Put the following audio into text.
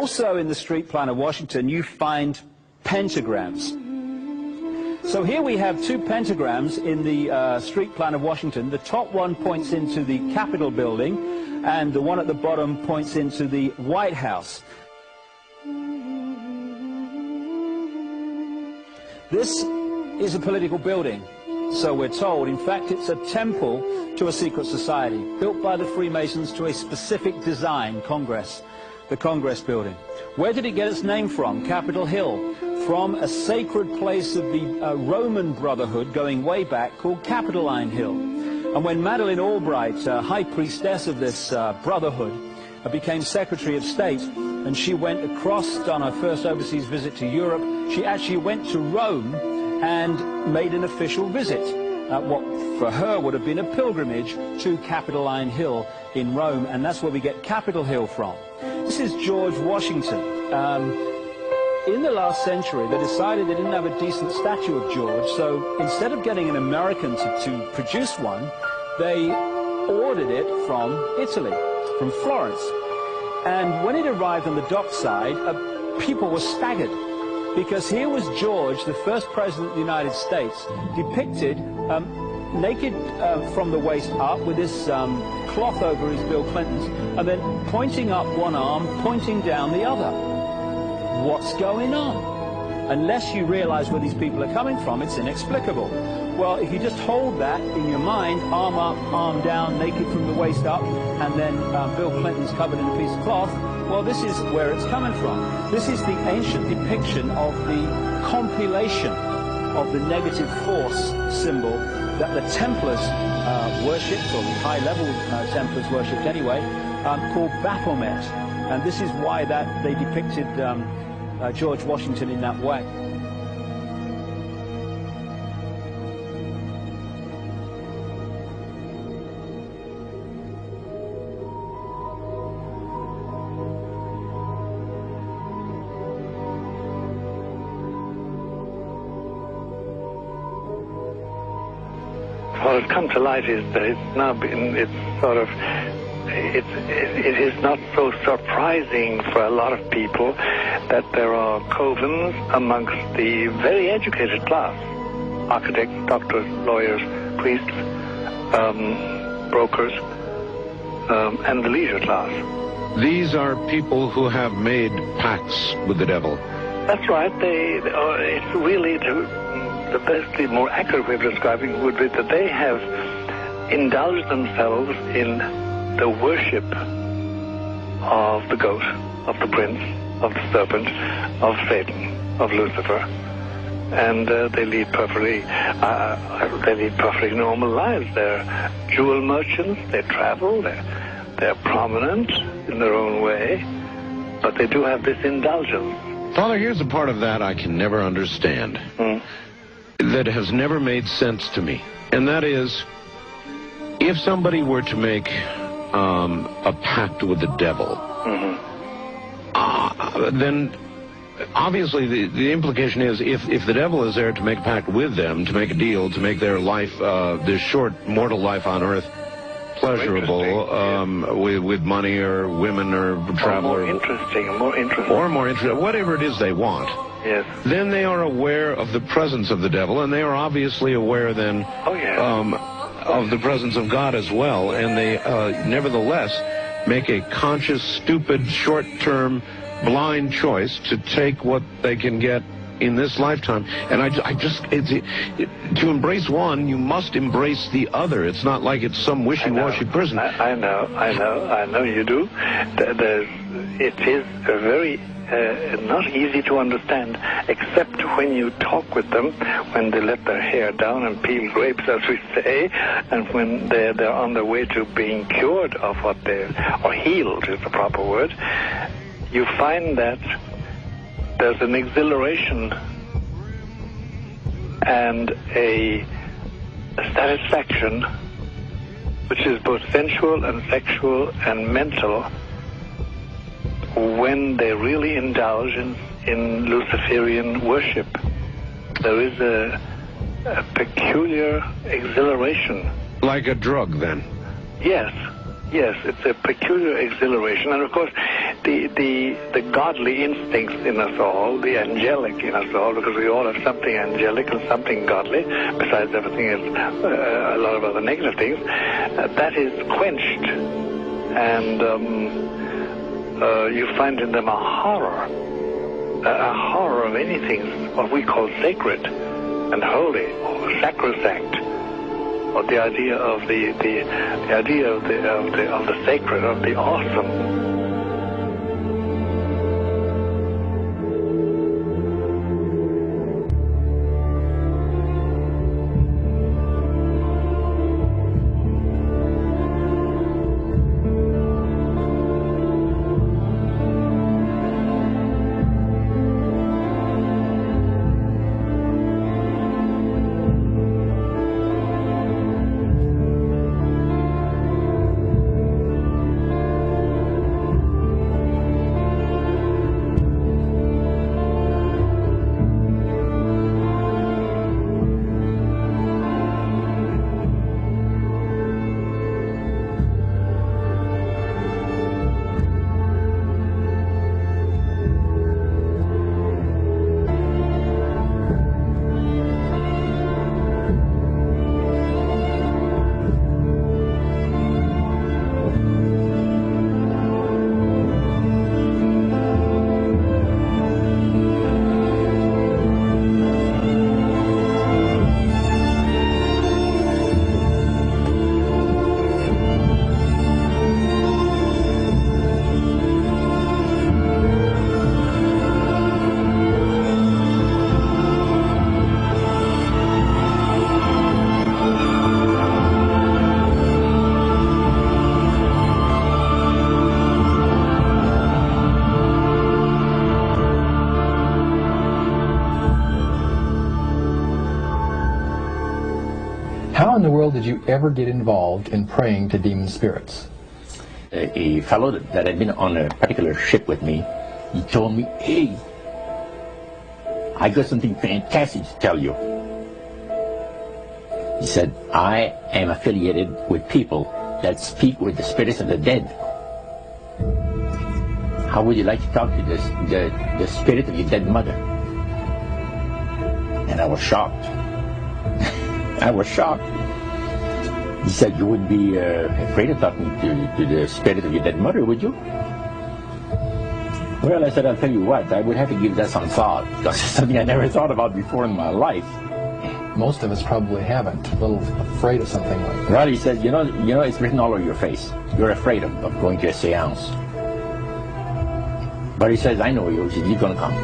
Also in the street plan of Washington, you find pentagrams. So here we have two pentagrams in the street plan of Washington. The top one points into the Capitol building, and the one at the bottom points into the White House. This is a political building, so we're told. In fact, it's a temple to a secret society, built by the Freemasons to a specific design, Congress, the Congress building. Where did it get its name from? Capitol Hill, from a sacred place of the Roman Brotherhood going way back called Capitoline Hill. And when Madeleine Albright, high priestess of this brotherhood, became Secretary of State, and she went across on her first overseas visit to Europe, she actually went to Rome and made an official visit, what for her would have been a pilgrimage to Capitoline Hill in Rome, and that's where we get Capitol Hill from. This is George Washington. In the last century, they decided they didn't have a decent statue of George, so instead of getting an American to produce one, they ordered it from Italy, from Florence. And when it arrived on the dockside, people were staggered, because here was George, the first president of the United States, depicted naked from the waist up with this cloth over his Bill Clinton's, and then pointing up one arm, pointing down the other. What's going on? Unless you realize where these people are coming from, it's inexplicable. Well, if you just hold that in your mind, arm up, arm down, naked from the waist up, and then Bill Clinton's covered in a piece of cloth, well, this is where it's coming from. This is the ancient depiction of the compilation of the negative force symbol that the Templars worshipped, or the high-level Templars worshipped anyway, called Baphomet. And this is why that they depicted George Washington in that way. What has come to light is that it's now been, it is not so surprising for a lot of people that there are covens amongst the very educated class, architects, doctors, lawyers, priests, brokers, and the leisure class. These are people who have made pacts with the devil. That's right. It's really the best, the more accurate way of describing would be that they have indulged themselves in the worship of the goat, of the prince, of the serpent, of Satan, of Lucifer, and they lead perfectly normal lives. They're jewel merchants. They travel. They're prominent in their own way, but they do have this indulgence. Father, here's a part of that I can never understand. That has never made sense to me, and that is, if somebody were to make a pact with the devil, then obviously the implication is if the devil is there to make a pact with them, to make a deal, to make their life, this short mortal life on earth, pleasurable, with money or women or travel, or more interesting, whatever it is they want. Yes. Then they are aware of the presence of the devil, and they are obviously aware then of the presence of God as well, and they nevertheless make a conscious, stupid, short-term, blind choice to take what they can get in this lifetime. And to embrace one, you must embrace the other. It's not like it's some wishy-washy person. I know you do. It is a very not easy to understand, except when you talk with them, when they let their hair down and peel grapes, as we say, and when they're on their way to being cured of or healed is the proper word. You find that there's an exhilaration and a satisfaction which is both sensual and sexual and mental when they really indulge in Luciferian worship. There is a peculiar exhilaration. Like a drug, then? Yes, it's a peculiar exhilaration. And of course, the godly instincts in us all, the angelic in us all, because we all have something angelic and something godly, besides everything else, a lot of other negative things, that is quenched. And you find in them a horror of anything what we call sacred and holy or sacrosanct, or the idea of the idea of the sacred, of the awesome. How in the world did you ever get involved in praying to demon spirits? A fellow that had been on a particular ship with me, he told me, "Hey, I got something fantastic to tell you." He said, "I am affiliated with people that speak with the spirits of the dead. How would you like to talk to the spirit of your dead mother?" And I was shocked. I was shocked. He said, "You wouldn't be afraid of talking to the spirit of your dead mother, would you?" Well, I said, "I'll tell you what, I would have to give that some thought, because it's something I never thought about before in my life." Most of us probably haven't. A little afraid of something like that. Well, he said, you know, it's written all over your face. You're afraid of going to a seance. But he says, "I know you. He's going to come."